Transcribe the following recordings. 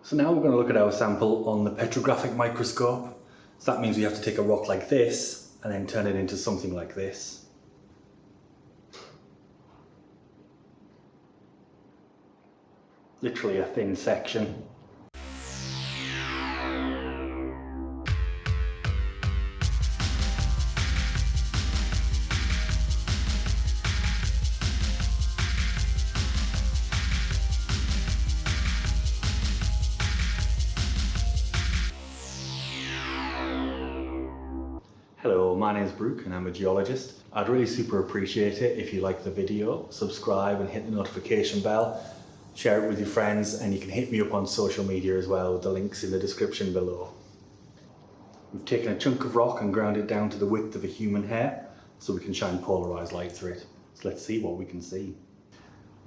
So now we're going to look at our sample on the petrographic microscope. So that means we have to take a rock like this and then turn it into something like this. Literally a thin section. Hello, my name is Brooke and I'm a geologist. I'd really super appreciate it if you like the video, subscribe and hit the notification bell, share it with your friends, and you can hit me up on social media as well with the links in the description below. We've taken a chunk of rock and ground it down to the width of a human hair so we can shine polarized light through it. So let's see what we can see.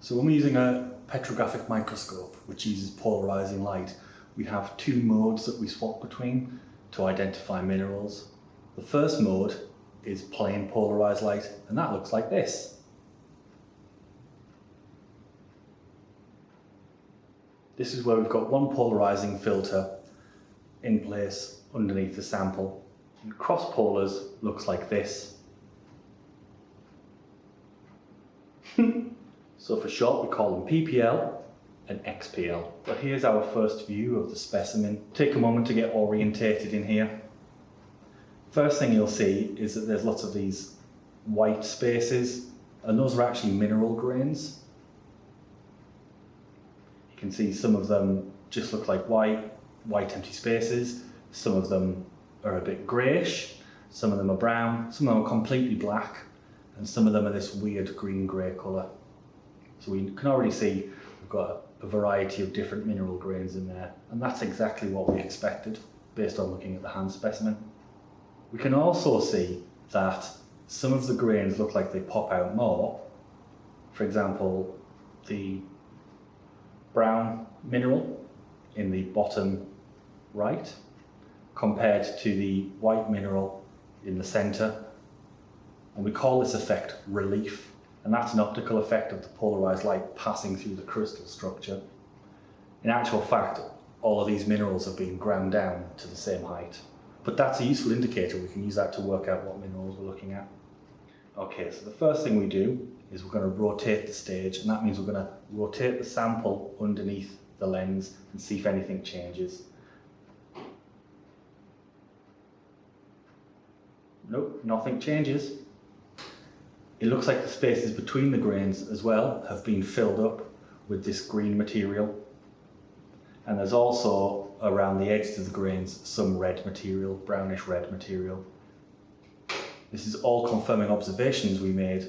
So when we're using a petrographic microscope which uses polarizing light, we have two modes that we swap between to identify minerals. The first mode is plain polarized light, and that looks like this. This is where we've got one polarizing filter in place underneath the sample. And cross polars looks like this. So for short we call them PPL and XPL. But here's our first view of the specimen. Take a moment to get orientated in here. First thing you'll see is that there's lots of these white spaces, and those are actually mineral grains. You can see some of them just look like white empty spaces. Some of them are a bit greyish, some of them are brown, some of them are completely black, and some of them are this weird green-grey colour. So we can already see we've got a variety of different mineral grains in there, and that's exactly what we expected based on looking at the hand specimen. We can also see that some of the grains look like they pop out more. For example, the brown mineral in the bottom right compared to the white mineral in the centre. And we call this effect relief, and that's an optical effect of the polarised light passing through the crystal structure. In actual fact, all of these minerals have been ground down to the same height. But that's a useful indicator. We can use that to work out what minerals we're looking at. Okay, so the first thing we do is we're going to rotate the stage, and that means we're going to rotate the sample underneath the lens and see if anything changes. Nope, nothing changes. It looks like the spaces between the grains as well have been filled up with this green material. And there's also, around the edges of the grains, some red material, brownish red material. This is all confirming observations we made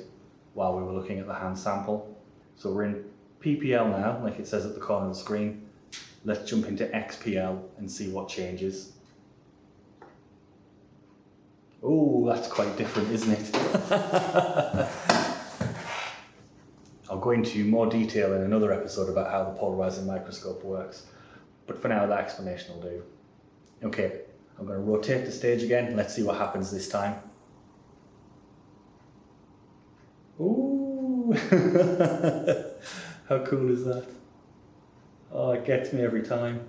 while we were looking at the hand sample. So we're in PPL now, like it says at the corner of the screen. Let's jump into XPL and see what changes. Oh, that's quite different, isn't it? I'll go into more detail in another episode about how the polarizing microscope works. But for now, that explanation will do. Okay, I'm going to rotate the stage again. Let's see what happens this time. Ooh! How cool is that? Oh, it gets me every time.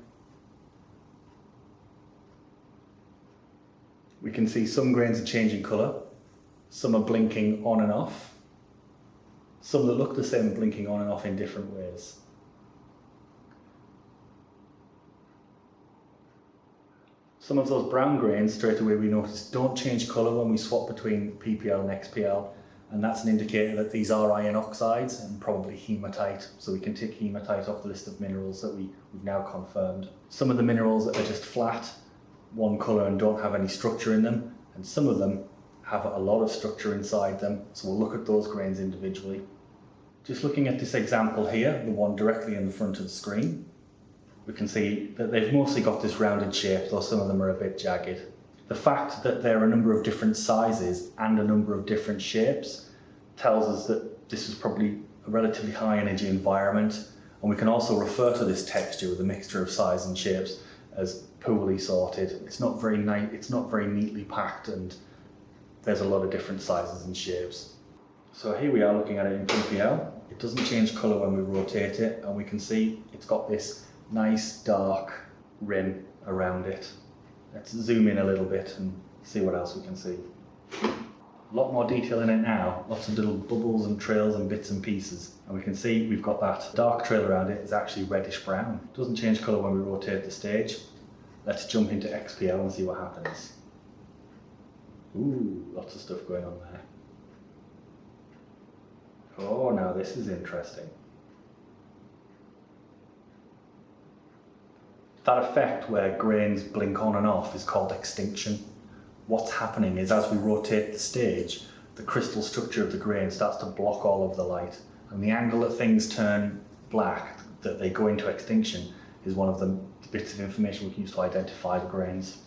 We can see some grains are changing colour. Some are blinking on and off. Some that look the same are blinking on and off in different ways. Some of those brown grains, straight away we notice, don't change colour when we swap between PPL and XPL, and that's an indicator that these are iron oxides and probably hematite, so we can tick hematite off the list of minerals that we've now confirmed. Some of the minerals are just flat, one colour and don't have any structure in them, and some of them have a lot of structure inside them, so we'll look at those grains individually. Just looking at this example here, the one directly in the front of the screen, we can see that they've mostly got this rounded shape, though some of them are a bit jagged. The fact that there are a number of different sizes and a number of different shapes tells us that this is probably a relatively high energy environment, and we can also refer to this texture with a mixture of size and shapes as poorly sorted. It's not very neatly packed, and there's a lot of different sizes and shapes. So here we are looking at it in PPL. It doesn't change colour when we rotate it, and we can see it's got this nice dark rim around it. Let's zoom in a little bit and see what else we can see. A lot more detail in it now, lots of little bubbles and trails and bits and pieces. And we can see we've got that dark trail around it is actually reddish brown. It doesn't change colour when we rotate the stage. Let's jump into XPL and see what happens. Ooh, lots of stuff going on there. Oh, now this is interesting. That effect where grains blink on and off is called extinction. What's happening is as we rotate the stage, the crystal structure of the grain starts to block all of the light. And the angle that things turn black, that they go into extinction, is one of the bits of information we can use to identify the grains.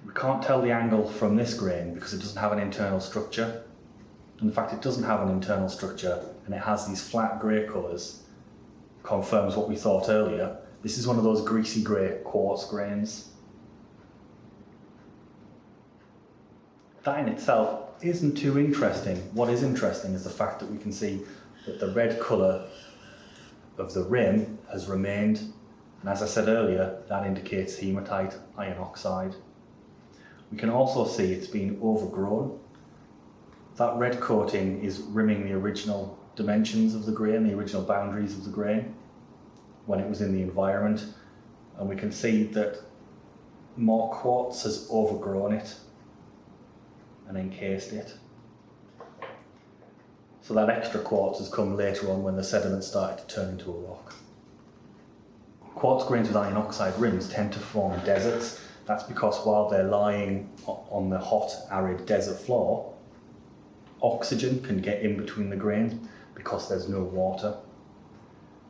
We can't tell the angle from this grain because it doesn't have an internal structure. And the fact it doesn't have an internal structure and it has these flat grey colours confirms what we thought earlier. This is one of those greasy grey quartz grains. That in itself isn't too interesting. What is interesting is the fact that we can see that the red colour of the rim has remained, and as I said earlier, that indicates hematite, iron oxide. We can also see it's been overgrown. That red coating is rimming the original dimensions of the grain, the original boundaries of the grain when it was in the environment, and we can see that more quartz has overgrown it and encased it. So that extra quartz has come later on when the sediment started to turn into a rock. Quartz grains with iron oxide rims tend to form deserts. That's because while they're lying on the hot, arid desert floor, oxygen can get in between the grains because there's no water,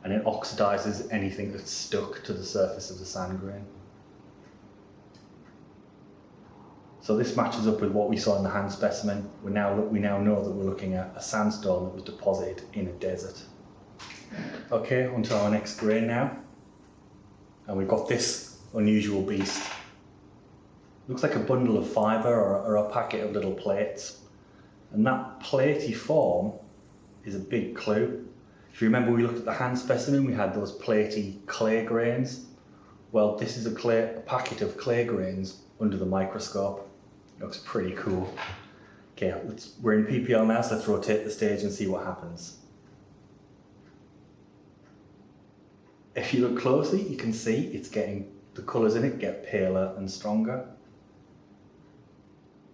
and it oxidizes anything that's stuck to the surface of the sand grain. So this matches up with what we saw in the hand specimen. We now know that we're looking at a sandstone that was deposited in a desert. Okay, on to our next grain now. And we've got this unusual beast. Looks like a bundle of fibre or a packet of little plates. And that platey form is a big clue. If you remember, we looked at the hand specimen, we had those platey clay grains. Well, this is a packet of clay grains under the microscope. Looks pretty cool. Okay, we're in PPL now, so let's rotate the stage and see what happens. If you look closely, you can see the colours in it get paler and stronger.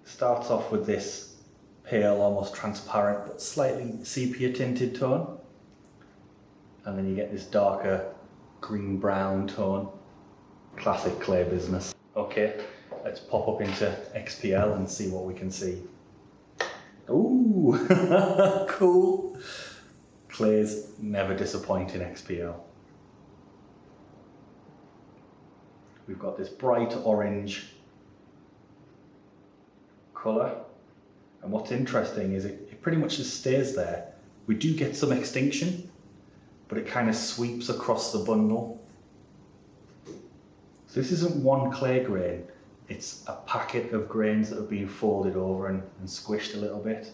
It starts off with this pale, almost transparent, but slightly sepia tinted tone. And then you get this darker green-brown tone. Classic clay business. Okay, let's pop up into XPL and see what we can see. Ooh, cool. Clays never disappoint in XPL. We've got this bright orange colour, and what's interesting is it pretty much just stays there. We do get some extinction, but it kind of sweeps across the bundle. So this isn't one clay grain, it's a packet of grains that have been folded over and squished a little bit.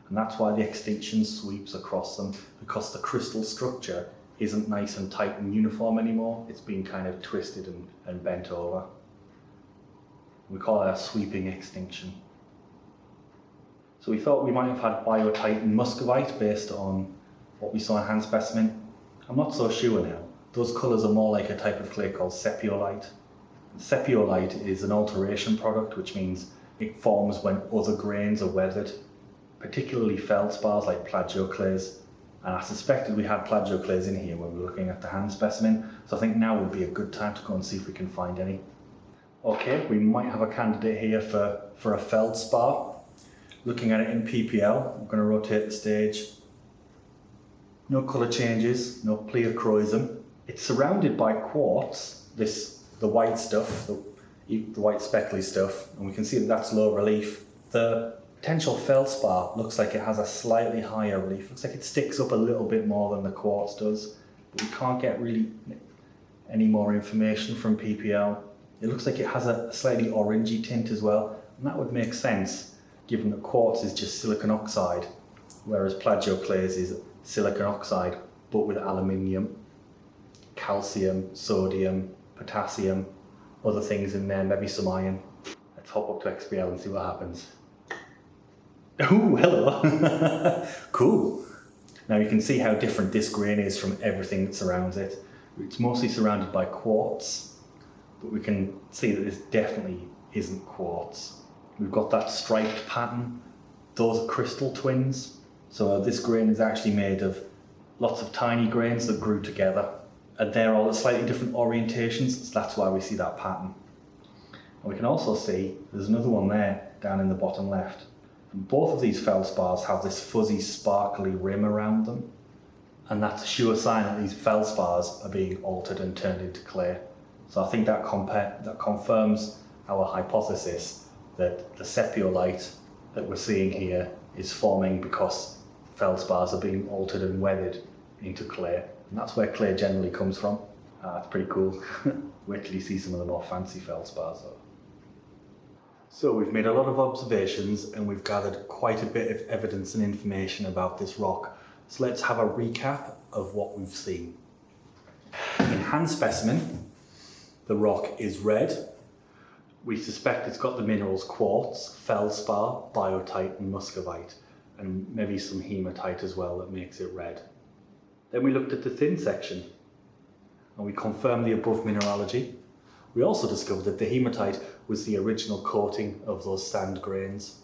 And that's why the extinction sweeps across them, because the crystal structure isn't nice and tight and uniform anymore. It's been kind of twisted and bent over. We call it a sweeping extinction. So we thought we might have had biotite and muscovite based on what we saw in hand specimen. I'm not so sure now. Those colours are more like a type of clay called sepiolite. Sepiolite is an alteration product, which means it forms when other grains are weathered, particularly feldspars like plagioclase. And I suspected we had plagioclase in here when we were looking at the hand specimen, so I think now would be a good time to go and see if we can find any. Okay, we might have a candidate here for a feldspar. Looking at it in PPL, I'm going to rotate the stage. No colour changes, no pleochroism. It's surrounded by quartz, the white stuff, the white speckly stuff, and we can see that that's low relief. The potential feldspar looks like it has a slightly higher relief. Looks like it sticks up a little bit more than the quartz does, but we can't get really any more information from PPL. It looks like it has a slightly orangey tint as well, and that would make sense given that quartz is just silicon oxide, whereas plagioclase is silicon oxide but with aluminium. calcium, sodium, potassium, other things in there, maybe some iron. Let's hop up to XBL and see what happens. Oh, hello. Cool. Now you can see how different this grain is from everything that surrounds it. It's mostly surrounded by quartz, but we can see that this definitely isn't quartz. We've got that striped pattern. Those are crystal twins. So this grain is actually made of lots of tiny grains that grew together. And they're all at slightly different orientations, so that's why we see that pattern. And we can also see there's another one there down in the bottom left. And both of these feldspars have this fuzzy, sparkly rim around them. And that's a sure sign that these feldspars are being altered and turned into clay. So I think that confirms our hypothesis that the sepiolite that we're seeing here is forming because feldspars are being altered and weathered into clay. And that's where clay generally comes from. That's pretty cool. Wait till you see some of the more fancy feldspars though. So we've made a lot of observations and we've gathered quite a bit of evidence and information about this rock. So let's have a recap of what we've seen. In hand specimen, the rock is red. We suspect it's got the minerals quartz, feldspar, biotite and muscovite, and maybe some hematite as well that makes it red. Then we looked at the thin section and we confirmed the above mineralogy. We also discovered that the hematite was the original coating of those sand grains.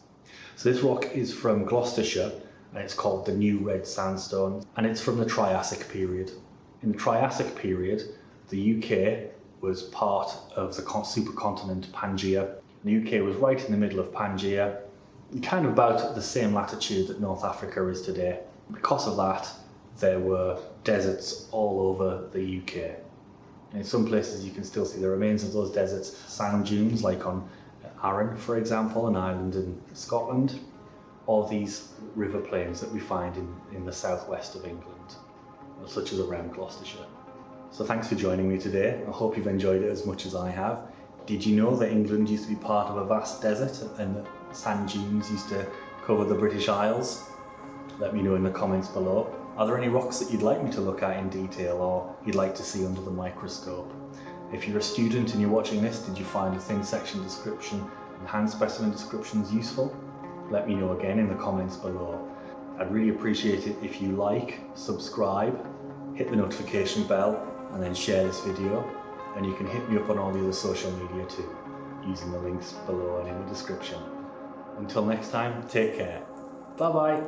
So this rock is from Gloucestershire and it's called the New Red Sandstone, and it's from the Triassic period. In the Triassic period, the UK was part of the supercontinent Pangaea. The UK was right in the middle of Pangaea, kind of about the same latitude that North Africa is today. Because of that, there were deserts all over the UK. And in some places you can still see the remains of those deserts, sand dunes like on Arran, for example, an island in Scotland, or these river plains that we find in the southwest of England, such as around Gloucestershire. So thanks for joining me today. I hope you've enjoyed it as much as I have. Did you know that England used to be part of a vast desert and that sand dunes used to cover the British Isles? Let me know in the comments below. Are there any rocks that you'd like me to look at in detail or you'd like to see under the microscope? If you're a student and you're watching this, did you find the thin section description and hand specimen descriptions useful? Let me know again in the comments below. I'd really appreciate it if you like, subscribe, hit the notification bell, and then share this video. And you can hit me up on all the other social media too, using the links below and in the description. Until next time, take care. Bye bye.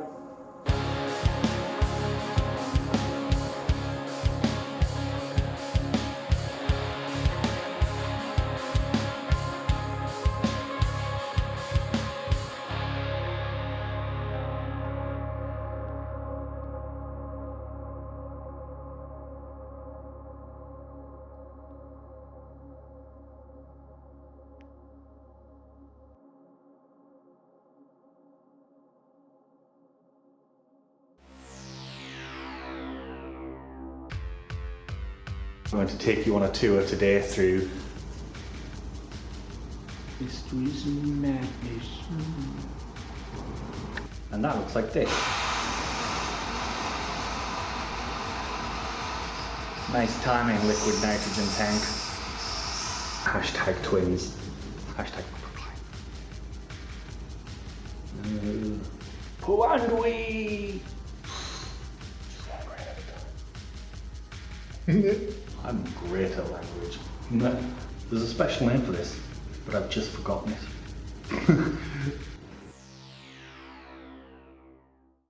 I'm going to take you on a tour today through Mysteries and Madness. And that looks like this. Nice timing, liquid nitrogen tank. Hashtag twins. Hashtag Puandui. I'm great at language. There's a special name for this, but I've just forgotten it.